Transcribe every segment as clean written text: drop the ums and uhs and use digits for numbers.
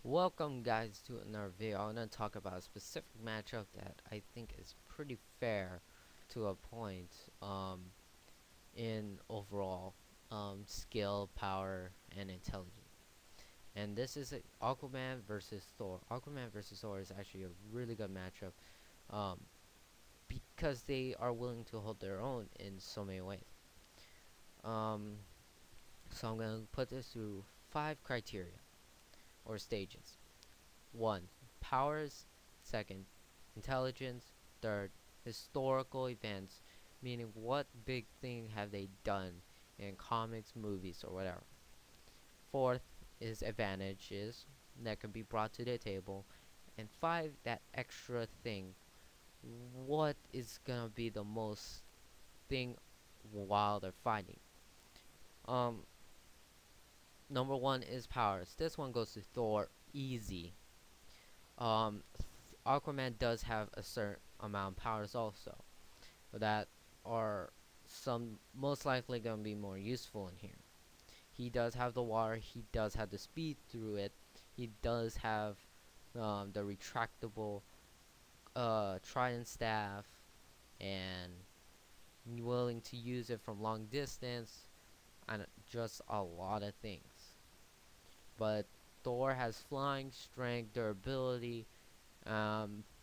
Welcome guys to another video. I'm gonna talk about a specific matchup that I think is pretty fair to a point in overall skill, power, and intelligence. And this is Aquaman versus Thor. Aquaman versus Thor is actually a really good matchup um, because they are willing to hold their own in so many ways. Um, so I'm gonna put this through 5 criteria or stages. 1. Powers. 2nd. Intelligence. 3rd. Historical events, meaning what big thing have they done in comics, movies, or whatever. 4th is advantages that can be brought to the table. And 5, that extra thing. What is gonna be the most thing while they're fighting? Um, Number 1 is powers. This one goes to Thor, easy. Um, Aquaman does have a certain amount of powers also that are some most likely going to be more useful in here. He does have the water, he does have the speed through it, he does have the retractable trident staff and willing to use it from long distance and just a lot of things. But Thor has flying, strength, durability.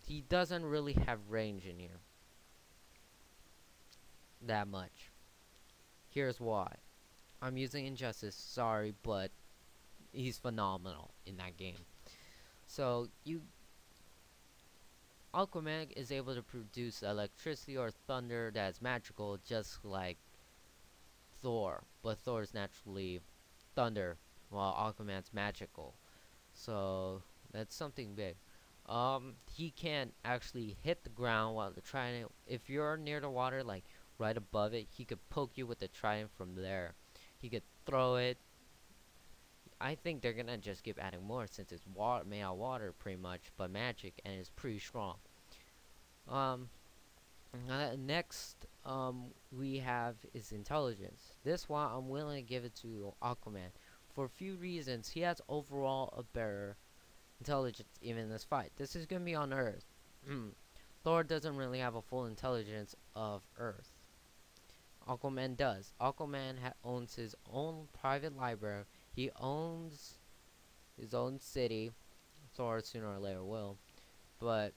He doesn't really have range in here that much. Here's why. I'm using Injustice, sorry, but he's phenomenal in that game. So Aquaman is able to produce electricity or thunder that's magical, just like Thor, but Thor is naturally thunder, while Aquaman's magical. So that's something big. He can actually hit the ground while the trident. If you're near the water, like right above it, he could poke you with the trident from there. He could throw it. I think they're gonna just keep adding more since it's water, made out of water pretty much, but magic, and it's pretty strong. Um, Next, we have is intelligence. This one I'm willing to give it to Aquaman for a few reasons. He has overall a better intelligence even in this fight. This is gonna be on Earth. Thor doesn't really have a full intelligence of Earth. Aquaman does. Aquaman owns his own private library. He owns his own city. Thor sooner or later will. But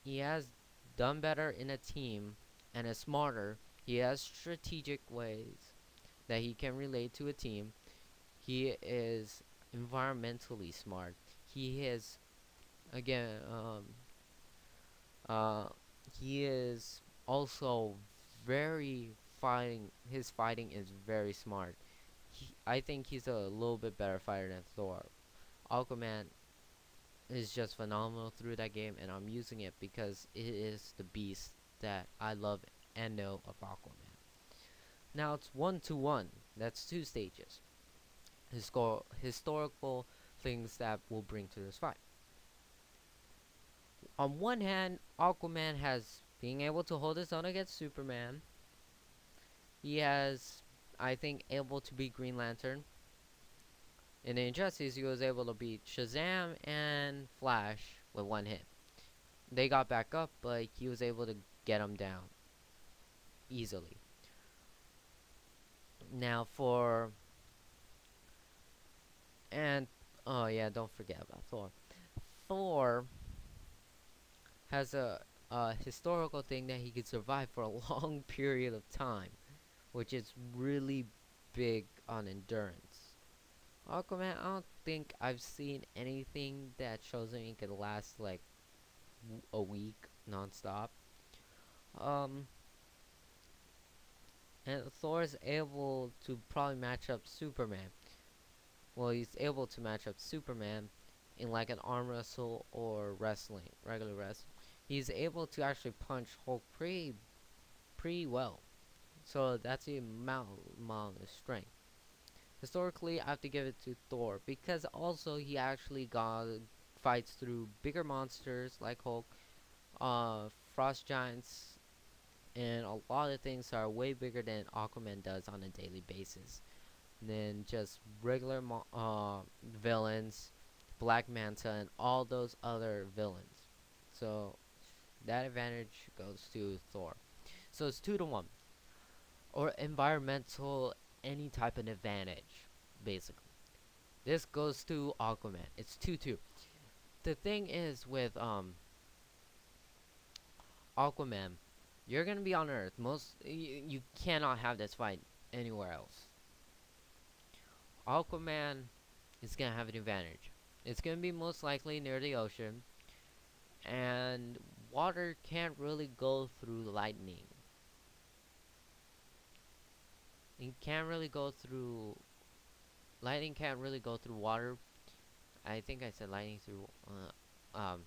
he has done better in a team and is smarter. He has strategic ways that he can relate to a team. He is environmentally smart. He is again uh he is also very fighting. His fighting is very smart. I think he's a little bit better fighter than Thor. Aquaman is just phenomenal through that game, and I'm using it because it is the beast that I love and know of Aquaman. Now it's 1-1. That's 2 stages. Historical things that will bring to this fight. On one hand, Aquaman has being able to hold his own against Superman. He has, I think, able to beat Green Lantern. In Injustice, he was able to beat Shazam and Flash with one hit. They got back up, but he was able to get them down easily. Now for and oh yeah, don't forget about Thor. Thor has a historical thing that he could survive for a long period of time, which is really big on endurance. Aquaman, I don't think I've seen anything that shows him he could last like a week non-stop. Um, and Thor is able to probably match up Superman. Well, he's able to match up Superman in like an arm wrestle or wrestling, regular wrestling. He's able to actually punch Hulk pretty well. So that's the amount of strength. Historically, I have to give it to Thor because also he actually fights through bigger monsters like Hulk, frost giants, and a lot of things that are way bigger than Aquaman does on a daily basis than just regular villains Black Manta, and all those other villains. So that advantage goes to Thor. So it's 2 to 1. Or environmental, any type of advantage, basically. This goes to Aquaman. It's 2-2. The thing is with Aquaman, you're gonna be on Earth. You cannot have this fight anywhere else. Aquaman is gonna have an advantage. It's gonna be most likely near the ocean, and water can't really go through lightning. It can't really go through lightning. Can't really go through water. I think I said lightning through. I'm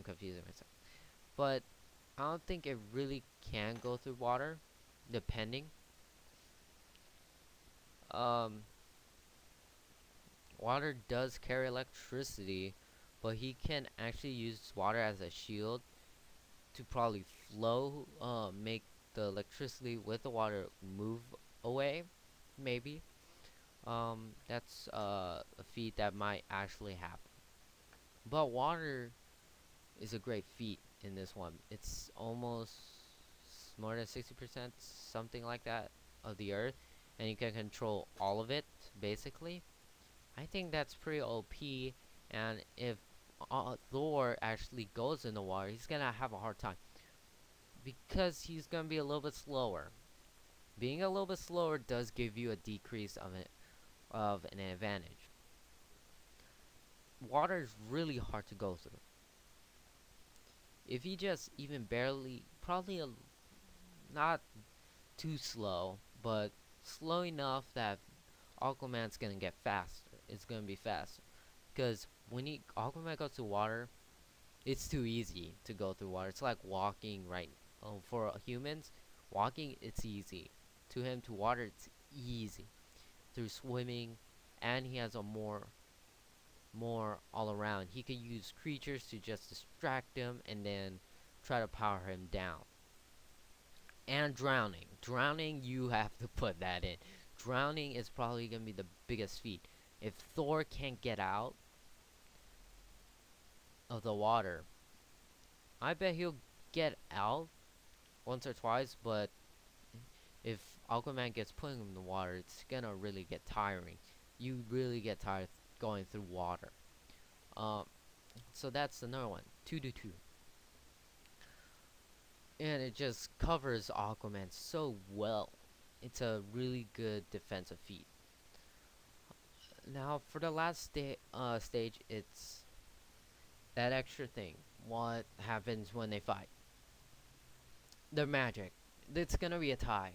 confusing myself. But I don't think it really can go through water, depending. Water does carry electricity, but he can actually use water as a shield to probably flow, make the electricity with the water move away, maybe. That's a feat that might actually happen. But water is a great feat in this one. It's almost more than 60%, something like that, of the earth, and you can control all of it, basically. I think that's pretty OP, and if Thor actually goes in the water, he's gonna have a hard time, because he's gonna be a little bit slower. Being a little bit slower does give you a decrease of an advantage. Water is really hard to go through. If he just even barely, probably not too slow, but slow enough that Aquaman's gonna get faster. It's gonna be faster, because when Aquaman goes to water, it's too easy to go through water. It's like walking, right? For humans, walking, it's easy. To him, to water, it's easy. Through swimming, and he has a more all around. He could use creatures to just distract him and then try to power him down. And drowning, you have to put that in. Drowning is probably gonna be the biggest feat. If Thor can't get out of the water, I bet he'll get out once or twice, but if Aquaman gets put in the water, it's gonna really get tiring. You really get tired going through water. So that's another one. 2-2. And it just covers Aquaman so well. It's a really good defensive feat. Now for the last stage, it's that extra thing. What happens when they fight? Their magic. It's gonna be a tie.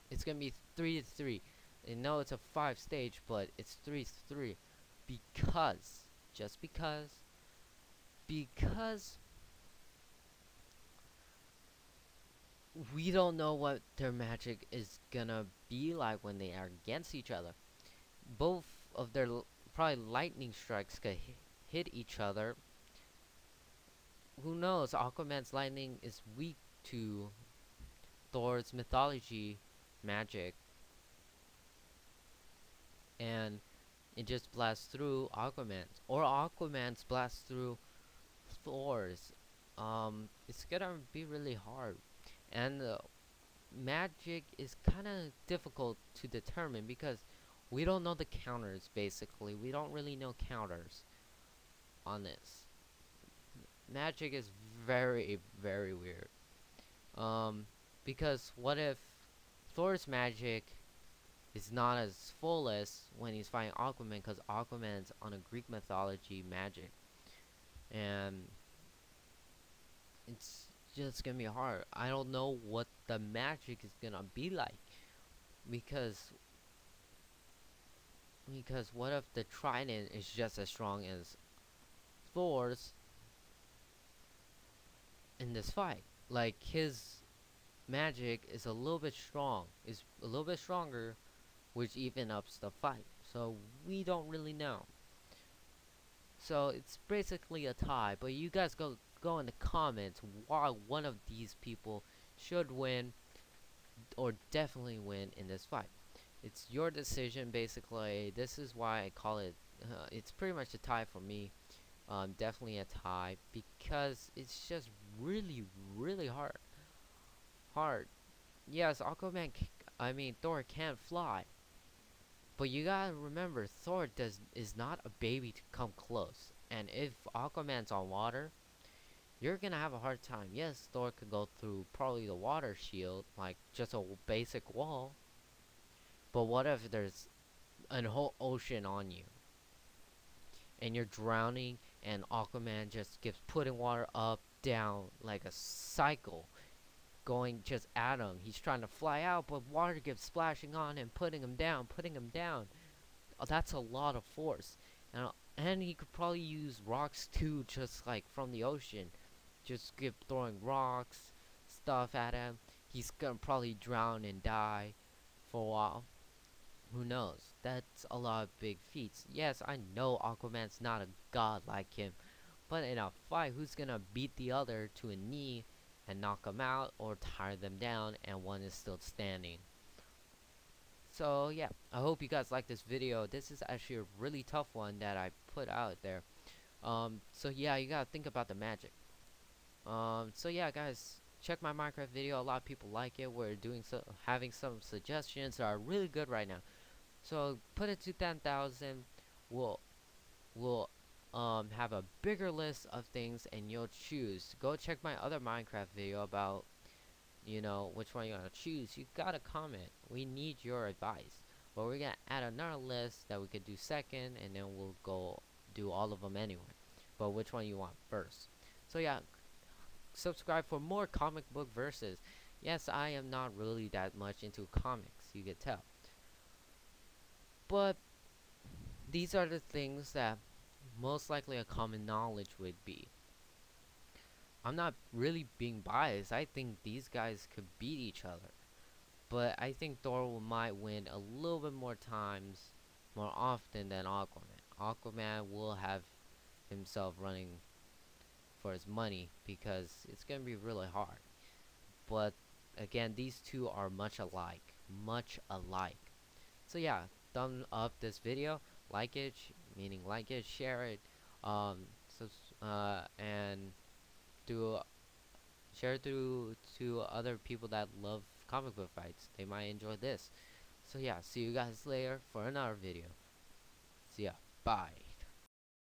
It's gonna be 3-3. And no, it's a 5-stage, but it's 3-3 because, just because we don't know what their magic is gonna be like when they are against each other. Both of their probably lightning strikes could hit each other. Who knows? Aquaman's lightning is weak to Thor's mythology magic, and it just blasts through Aquaman's, or Aquaman's blasts through Thor's. It's gonna be really hard, and magic is kind of difficult to determine because we don't know the counters. Basically, we don't really know counters on this. Magic is very, very weird. Because what if Thor's magic is not as full as when he's fighting Aquaman, because Aquaman's on a Greek mythology magic, and it's just gonna be hard. I don't know what the magic is gonna be like, because what if the trident is just as strong as Thor's in this fight? Like, his magic is a little bit stronger, which even ups the fight. So we don't really know. So it's basically a tie, but you guys go in the comments why one of these people should win or definitely win in this fight. It's your decision, basically. This is why I call it it's pretty much a tie for me. Definitely a tie because it's just really, really hard. Yes, I mean Thor can't fly, but you gotta remember Thor is not a baby to come close. And if Aquaman's on water, you're gonna have a hard time. Yes, Thor could go through probably the water shield, like just a basic wall. But what if there's a whole ocean on you and you're drowning and Aquaman just keeps putting water up, down like a cycle going just at him. He's trying to fly out, but water keeps splashing on him, putting him down, putting him down. That's a lot of force. And he could probably use rocks too, just like from the ocean. Just keep throwing rocks, stuff at him. He's gonna probably drown and die for a while. Who knows? That's a lot of big feats. Yes, I know Aquaman's not a god like him, but in a fight, who's gonna beat the other to a knee and knock them out or tire them down and one is still standing? So yeah, I hope you guys like this video. This is actually a really tough one that I put out there. So yeah, you gotta think about the magic. So yeah, guys, check my Minecraft video. A lot of people like it. We're doing having some suggestions that are really good right now. So put it to 10,000. We'll we'll have a bigger list of things, and you'll choose. Go check my other Minecraft video about which one you want to choose. You gotta comment. We need your advice. But we're gonna add another list that we could do second, and then we'll go do all of them anyway. But which one you want first? So yeah, subscribe for more comic book verses. Yes, I am not really that much into comics, you could tell. But these are the things that most likely a common knowledge would be. I'm not really being biased. I think these guys could beat each other. But I think Thor might win a little bit more times, more often than Aquaman. Aquaman will have himself running for his money because it's going to be really hard. But again, these two are much alike. Much alike. So yeah, thumb up this video. Like it, meaning like it, share it. So, and do share it to other people that love comic book fights. They might enjoy this. So yeah, see you guys later for another video. See ya. Bye.